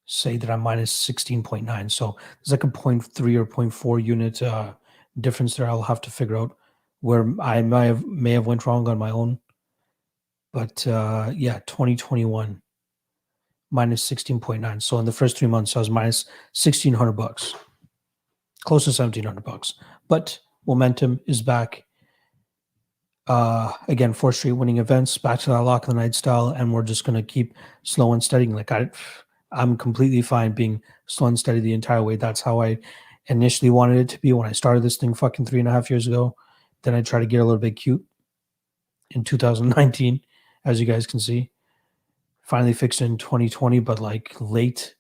[SPEAKER 1] say that I'm minus 16.9. So there's like a 0.3 or 0.4 unit difference there. I'll have to figure out where I may have went wrong on my own. But yeah, 2021 minus 16.9. So in the first 3 months, I was minus $1,600, close to $1,700. But momentum is back. Again, 4 straight winning events, back to that lock of the night style, and we're just gonna keep slow and steady. Like I'm completely fine being slow and steady the entire way. That's how I initially wanted it to be when I started this thing fucking 3.5 years ago. Then I tried to get a little bit cute in 2019, as you guys can see. Finally fixed it in 2020, but like late,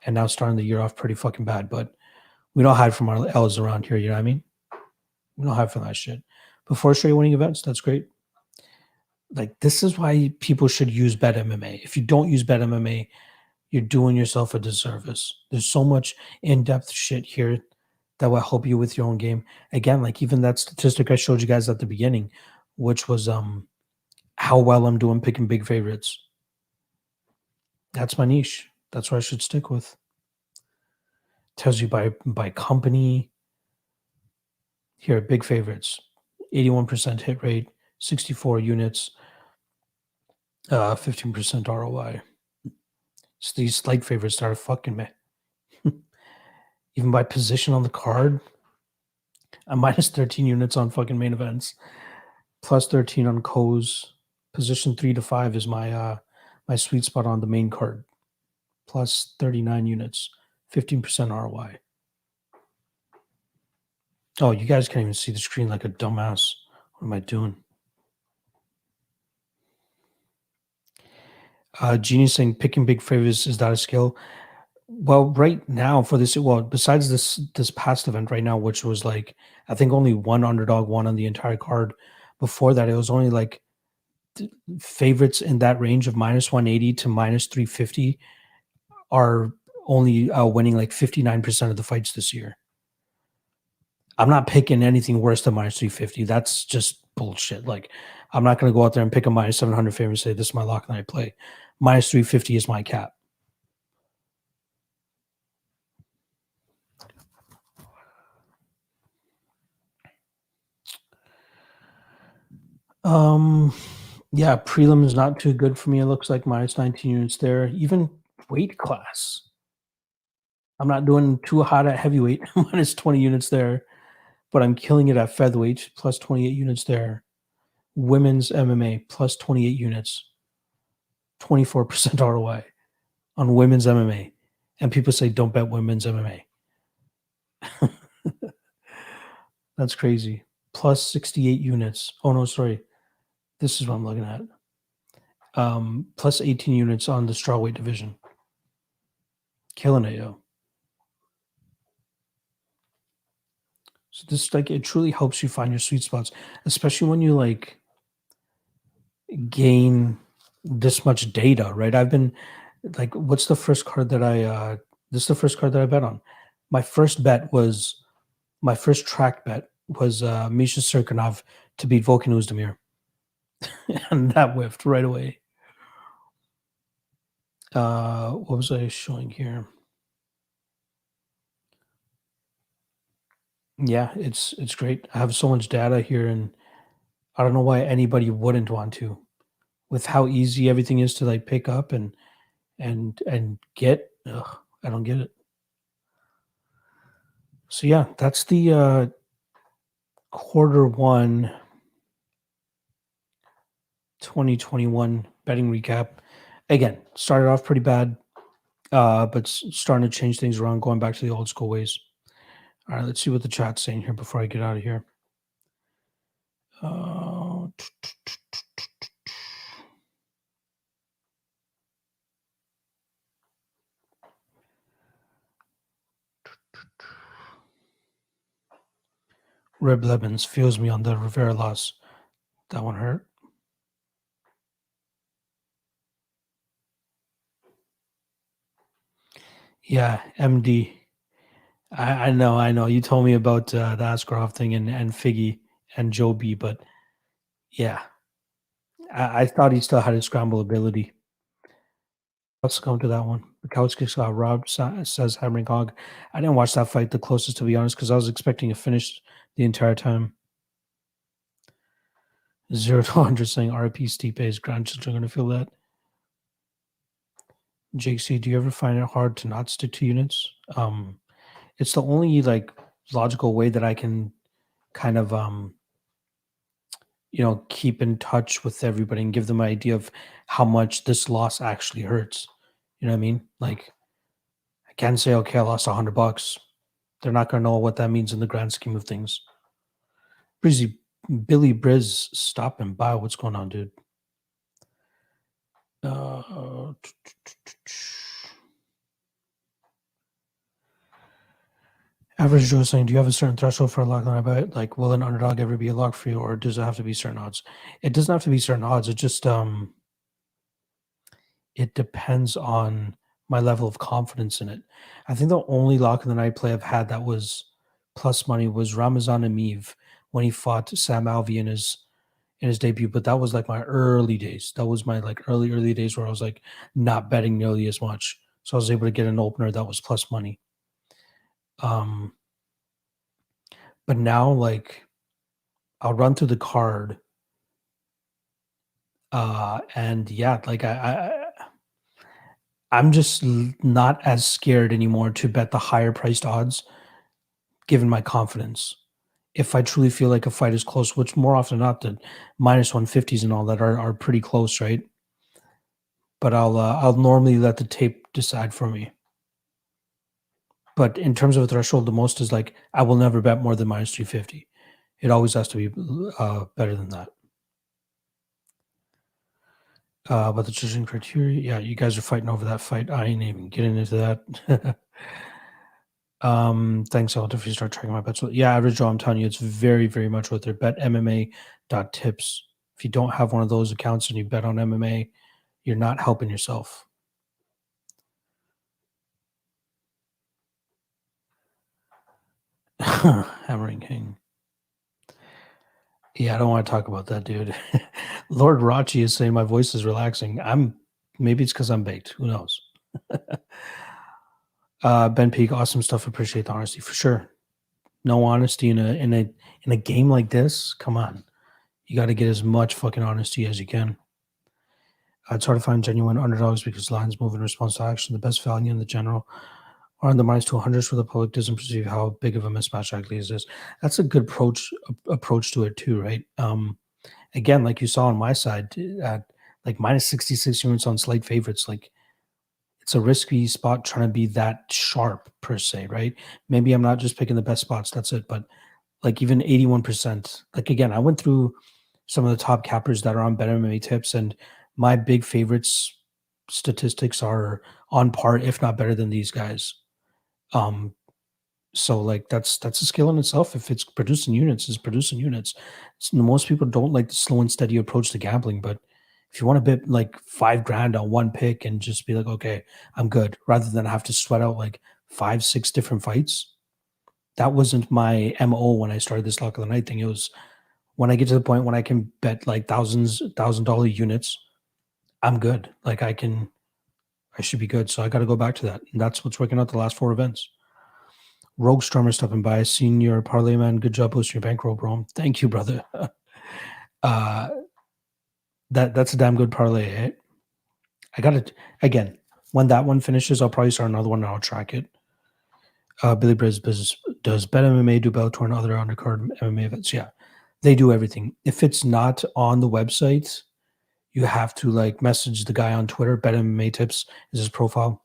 [SPEAKER 1] and now starting the year off pretty fucking bad. But we don't hide from our L's around here, you know what I mean? We don't hide from that shit. But 4 straight winning events, that's great. Like, this is why people should use Bet MMA. If you don't use Bet MMA, you're doing yourself a disservice. There's so much in-depth shit here that will help you with your own game. Again, like even that statistic I showed you guys at the beginning, which was how well I'm doing picking big favorites. That's my niche. That's what I should stick with. Tells you by company. Here, big favorites. 81% hit rate, 64 units, 15% ROI. It's these slight favorites that are fucking me. Even by position on the card, I'm minus 13 units on fucking main events, plus 13 on Co's. Position 3 to 5 is my my sweet spot on the main card, plus 39 units, 15% ROI. Oh, you guys can't even see the screen like a dumbass. What am I doing? Genius saying picking big favorites, is that a skill? Well, right now for this, well, besides this past event right now, which was like I think only one underdog won on the entire card. Before that, it was only like favorites in that range of minus 180 to minus 350 are only winning like 59% of the fights this year. I'm not picking anything worse than minus 350. That's just bullshit. Like, I'm not going to go out there and pick a minus 700 favorite and say, this is my lock night play. Minus 350 is my cap. Yeah, prelim is not too good for me. It looks like minus 19 units there. Even weight class. I'm not doing too hot at heavyweight, minus 20 units there, but I'm killing it at featherweight, plus 28 units there. Women's MMA, plus 28 units, 24% ROI on women's MMA. And people say, don't bet women's MMA. That's crazy. Plus 68 units. Oh, no, sorry. This is what I'm looking at. Plus 18 units on the strawweight division. Killing it, yo. So this, like, it truly helps you find your sweet spots, especially when you like gain this much data, right? I've been like, what's the first card that I this is the first card that I bet on. My first track bet was Misha Serkinov to beat Volkan Oezdemir. And that whiffed right away. What was I showing here? Yeah, it's great. I have so much data here, and I don't know why anybody wouldn't want to, with how easy everything is to like pick up and get. Ugh, I don't get it. So yeah, that's the quarter one 2021 betting recap. Again, started off pretty bad, but starting to change things around, going back to the old school ways. All right, let's see what the chat's saying here before I get out of here. Uh, Rib Lemons feels me on the Rivera loss. That one hurt. Yeah, MD. I know. You told me about the Askarov thing and Figgy and Joby, but yeah, I thought he still had his scramble ability. Let's come to that one. Bukowski got robbed, says Hammering Hog. I didn't watch that fight the closest, to be honest, because I was expecting a finish the entire time. 0 to 100 saying RP Stipe's grandchildren are going to feel that. Jake C, do you ever find it hard to not stick to units? It's the only like logical way that I can kind of keep in touch with everybody and give them an idea of how much this loss actually hurts. You know what I mean? Like I can't say, okay, I lost $100. They're not gonna know what that means in the grand scheme of things. Brizzy, Billy Briz, stop and by. What's going on, dude? Average Joe saying, do you have a certain threshold for a lock on a bet? Like, will an underdog ever be a lock for you, or does it have to be certain odds? It doesn't have to be certain odds. It just it depends on my level of confidence in it. I think the only lock in the night play I've had that was plus money was Ramazan Ameev when he fought Sam Alvey in his debut. But that was like my early days. That was my like early days where I was like not betting nearly as much. So I was able to get an opener that was plus money. But now like I'll run through the card. And yeah, like I'm just not as scared anymore to bet the higher priced odds given my confidence. If I truly feel like a fight is close, which more often than not, the minus 150s and all that are pretty close, right? But I'll normally let the tape decide for me. But in terms of a threshold, the most is like I will never bet more than minus 350. It always has to be better than that. But the judging criteria, yeah, you guys are fighting over that fight. I ain't even getting into that. Thanks, Alta, if you start tracking my bets. Yeah, Average Joe, I'm telling you, it's very, very much worth it. Bet MMA.tips. If you don't have one of those accounts and you bet on MMA, you're not helping yourself. Hammering King. Yeah, I don't want to talk about that, dude. Lord Rachi is saying my voice is relaxing. Maybe it's because I'm baked. Who knows? Ben Peak, awesome stuff. Appreciate the honesty for sure. No honesty in a game like this. Come on, you got to get as much fucking honesty as you can. It's hard to find genuine underdogs because lines move in response to action. The best value in the general are on the minus 200s where the public doesn't perceive how big of a mismatch actually is. That's a good approach to it too, right? Again, like you saw on my side, at like minus 66 units on slight favorites, like it's a risky spot trying to be that sharp per se, right? Maybe I'm not just picking the best spots, that's it. But like even 81%, like again, I went through some of the top cappers that are on Better MMA tips, and my big favorites statistics are on par, if not better than these guys. So like that's a skill in itself. If it's producing units, it's producing units. Most people don't like the slow and steady approach to gambling, but if you want to bet like $5,000 on one pick and just be like, okay, I'm good, rather than have to sweat out like 5, 6 different fights. That wasn't my MO when I started this Lock of the Night thing. It was when I get to the point when I can bet like $1,000 units, I'm good. Like I should be good. So I got to go back to that. And that's what's working out the last 4 events. Rogue Stormer stopping by. Senior Parlay Man. Good job boosting your bankroll, bro. Thank you, brother. Uh, that's a damn good parlay. Eh? I got it again. When that one finishes, I'll probably start another one and I'll track it. Billy Briz business does Bet MMA, do Bellator and other undercard MMA events. Yeah, they do everything. If it's not on the website, you have to like message the guy on Twitter. Bet MMA Tips is his profile.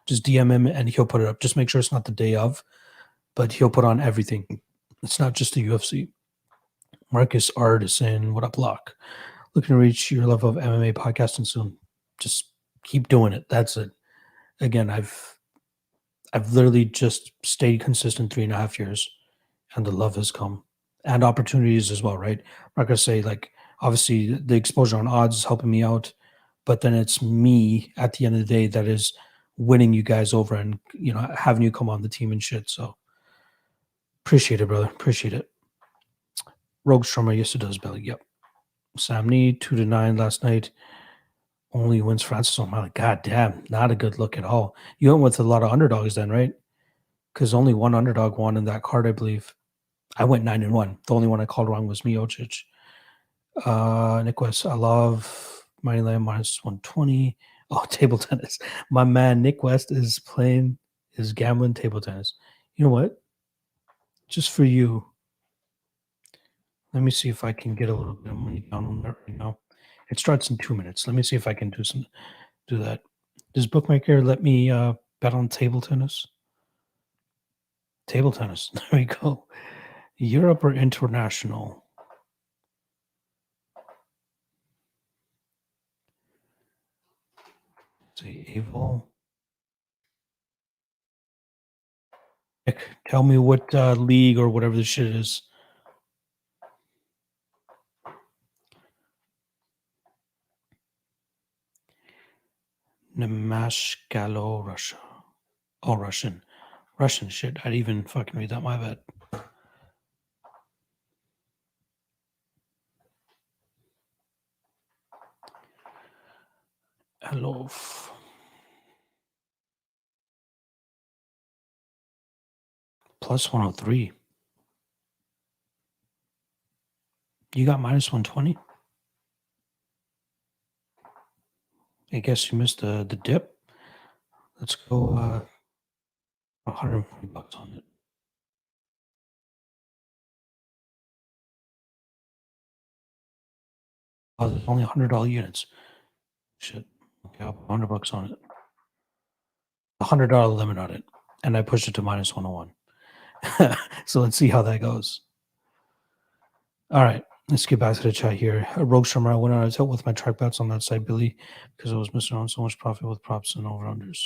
[SPEAKER 1] Just DM him and he'll put it up. Just make sure it's not the day of, but he'll put on everything. It's not just the UFC. Marcus Artisan, what up, Lock? Looking to reach your level of MMA podcasting soon. Just keep doing it. That's it. Again, I've literally just stayed consistent 3.5 years, and the love has come, and opportunities as well. Right? I'm not gonna say like obviously the exposure on odds is helping me out, but then it's me at the end of the day that is winning you guys over and having you come on the team and shit. So appreciate it, brother. Appreciate it. Rogue Strummer, yes, it does, Belly. Yep. Sam Nee, 2-9 last night. Only wins Francis O'Malley. God damn, not a good look at all. You went with a lot of underdogs then, right? Because only one underdog won in that card, I believe. I went 9-1. The only one I called wrong was Miocic. Nick West, I love Moneyline minus 120. Oh, table tennis. My man Nick West is gambling table tennis. You know what? Just for you, let me see if I can get a little bit of money down on that right now. It starts in 2 minutes. Let me see if I can do that. Does Bookmaker let me bet on table tennis? Table tennis. There we go. Europe or international? Say Aval. Nick, tell me what league or whatever the shit is. Nemashkalo, Russia. Oh, Russian. Russian shit. I'd even fucking read that. My bad. Hello. Plus 103. You got minus 120? I guess you missed the dip. Let's go 140 bucks on it. Oh, there's only $100 units. Shit. Okay, I'll put 100 bucks on it. $100 limit on it. And I pushed it to minus 101. So let's see how that goes. All right. Let's get back to the chat here. Rogue Summer, I went on a tilt with my track bets on that side, Billy, because I was missing on so much profit with props and over-unders.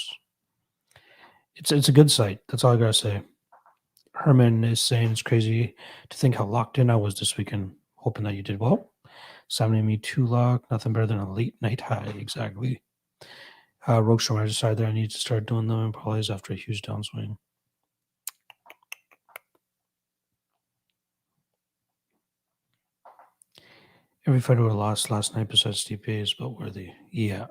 [SPEAKER 1] It's a good site. That's all I gotta say. Herman is saying it's crazy to think how locked in I was this weekend. Hoping that you did well. Summoning me 2 lock, nothing better than a late night high. Exactly. Rogue Storm, I decided that I need to start doing them in parlays after a huge downswing. Every fighter would have lost last night besides Stipe is but worthy. Yeah.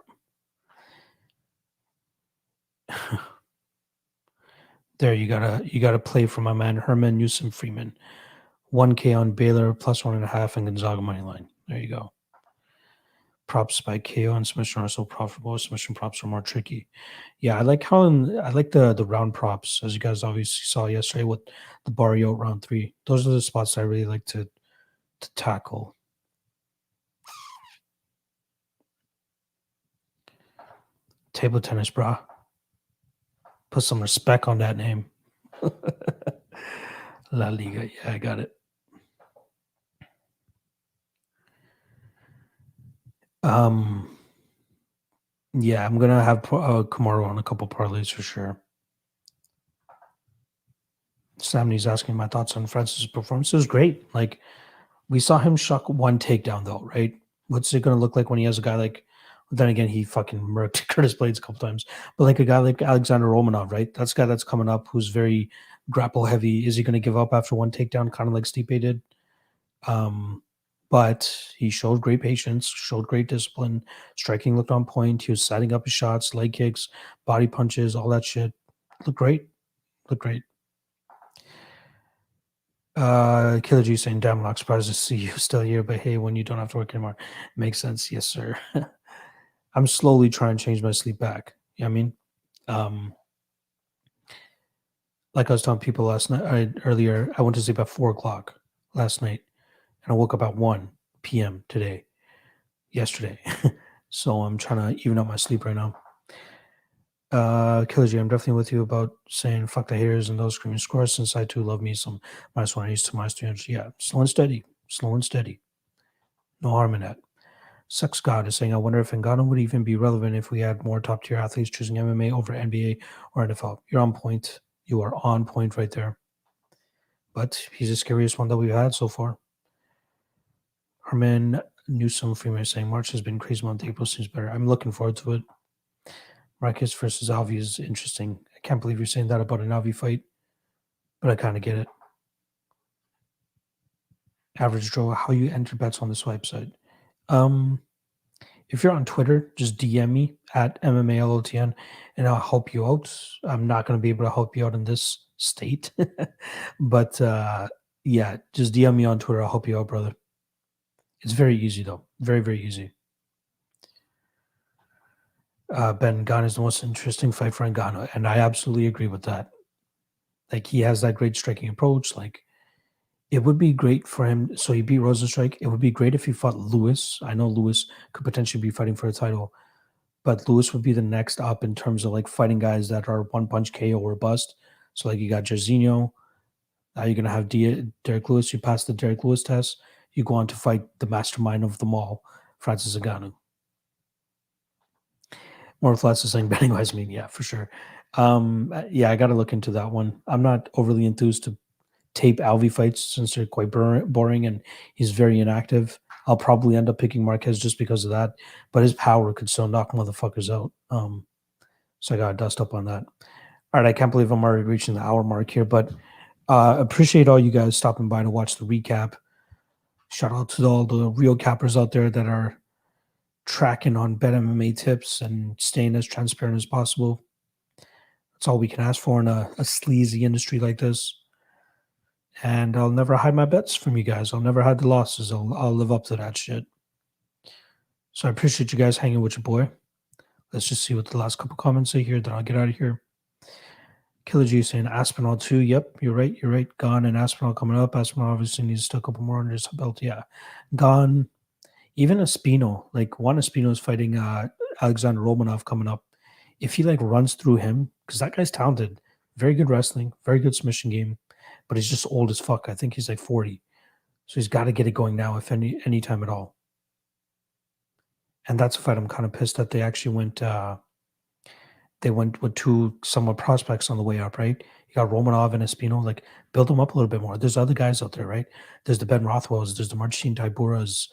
[SPEAKER 1] There you gotta play for my man Herman Newsom Freeman. 1K on Baylor plus 1.5 and Gonzaga money line. There you go. Props by KO and submission are so profitable. Submission props are more tricky. Yeah, I like the round props, as you guys obviously saw yesterday with the Barrio round 3. Those are the spots I really like to tackle. Table tennis, brah. Put some respect on that name. La Liga. Yeah, I got it. Yeah, I'm gonna have Kamaru on a couple parlays for sure. Samney's asking my thoughts on Francis' performance. It was great. Like we saw him shuck one takedown though, right? What's it gonna look like when he has a guy like? Then again, he fucking murked Curtis Blades a couple times. But like a guy like Alexander Romanov, right? That's a guy that's coming up who's very grapple heavy. Is he gonna give up after one takedown, kind of like Stipe did? But he showed great patience, showed great discipline. Striking looked on point. He was setting up his shots, leg kicks, body punches, all that shit. Looked great. Looked great. Killer G saying, damn, not surprised to see you still here, but hey, when you don't have to work anymore, makes sense. Yes, sir. I'm slowly trying to change my sleep back. You know what I mean? Um, like I was telling people last night, earlier, I went to sleep at 4 o'clock last night and I woke up at 1 p.m. yesterday. So I'm trying to even out my sleep right now. Killer G, I'm definitely with you about saying fuck the haters and those screaming scores since I too love me some -180 to -300. Yeah, slow and steady. Slow and steady. No harm in that. Sex God is saying, I wonder if Ngannou would even be relevant if we had more top tier athletes choosing MMA over NBA or NFL. You're on point. You are on point right there. But he's the scariest one that we've had so far. Herman Newsom Freeman is saying, March has been crazy month. April seems better. I'm looking forward to it. Marcus versus Alvi is interesting. I can't believe you're saying that about an Alvi fight, but I kind of get it. Average Joe, how you enter bets on this website? If you're on Twitter, just DM me at MMALOTN and I'll help you out. I'm not going to be able to help you out in this state, but yeah, just DM me on Twitter. I'll help you out, brother. It's very easy though, very very easy. Ben Gunn is the most interesting fight for Ngannou, and I absolutely agree with that. Like he has that great striking approach. Like it would be great for him. So he beat Rosenstrike. It would be great if he fought Lewis. I know Lewis could potentially be fighting for a title, but Lewis would be the next up in terms of like fighting guys that are one punch KO or bust. So like you got Jairzinho. Now you're gonna have Derek Lewis. You pass the Derek Lewis test. You go on to fight the mastermind of them all, Francis Ngannou. More flats is saying betting wise mean, yeah, for sure. Yeah, I got to look into that one. I'm not overly enthused to tape Alvi fights since they're quite boring and he's very inactive. I'll probably end up picking Marquez just because of that, but his power could still knock motherfuckers out. So I got to dust up on that. All right, I can't believe I'm already reaching the hour mark here, but appreciate all you guys stopping by to watch the recap. Shout out to all the real cappers out there that are tracking on Bet MMA tips and staying as transparent as possible. That's all we can ask for in a sleazy industry like this. And I'll never hide my bets from you guys. I'll never hide the losses. I'll live up to that shit. So I appreciate you guys hanging with your boy. Let's just see what the last couple comments say here. Then I'll get out of here. Killer G saying Aspinall too. Yep, you're right. You're right. Gone and Aspinall coming up. Aspinall obviously needs still a couple more under his belt. Yeah. Gone. Even Espino. Like Juan Espino is fighting Alexander Romanov coming up. If he like runs through him, because that guy's talented, very good wrestling, very good submission game, but he's just old as fuck. I think he's like 40. So he's got to get it going now, if any time at all. And that's a fight I'm kind of pissed that they actually went with two somewhat prospects on the way up, right? You got Romanov and Espino, like build them up a little bit more. There's other guys out there, right? There's the Ben Rothwells, there's the Marcin Tybura's,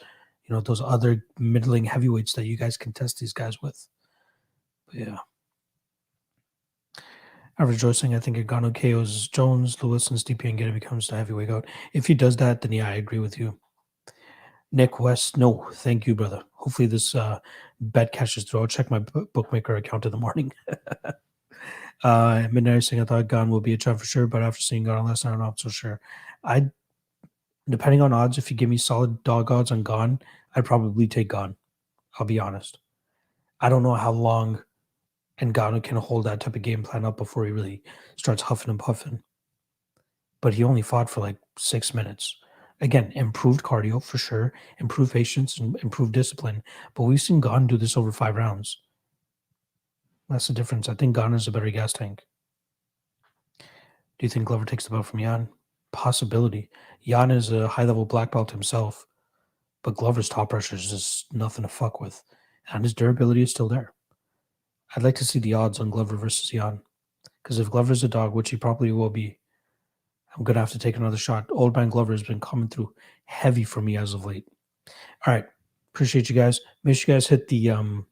[SPEAKER 1] those other middling heavyweights that you guys can test these guys with. But yeah. Average Rejoicing, I think Ngannou KOs Jones, Lewis, and Stipe and Getty becomes the heavyweight goat. If he does that, then yeah, I agree with you. Nick West, no, thank you, brother. Hopefully this bet catches through. I'll check my bookmaker account in the morning. Midnight saying I thought Gon will be a champ for sure, but after seeing Gon last night, I'm not so sure. Depending on odds, if you give me solid dog odds on Gon, I'd probably take Gon. I'll be honest. I don't know how long Ngannou can hold that type of game plan up before he really starts huffing and puffing. But he only fought for like 6 minutes. Again, improved cardio for sure, improved patience, and improved discipline. But we've seen Gon do this over 5 rounds. That's the difference. I think Gon is a better gas tank. Do you think Glover takes the belt from Jan? Possibility. Jan is a high-level black belt himself, but Glover's top pressure is just nothing to fuck with. And his durability is still there. I'd like to see the odds on Glover versus Jan. Because if Glover's a dog, which he probably will be, I'm going to have to take another shot. Old Man Glover has been coming through heavy for me as of late. All right. Appreciate you guys. Make sure you guys hit the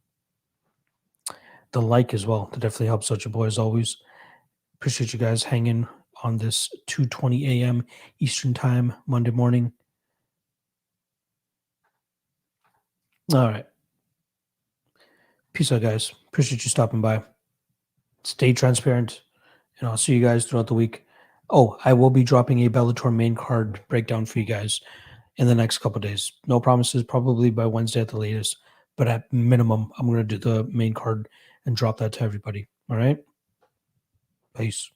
[SPEAKER 1] like as well. That definitely helps out your boy as always. Appreciate you guys hanging on this 2:20 a.m. Eastern Time Monday morning. All right. Peace out, guys. Appreciate you stopping by. Stay transparent, and I'll see you guys throughout the week. Oh, I will be dropping a Bellator main card breakdown for you guys in the next couple days. No promises, probably by Wednesday at the latest. But at minimum, I'm going to do the main card and drop that to everybody. All right. Peace.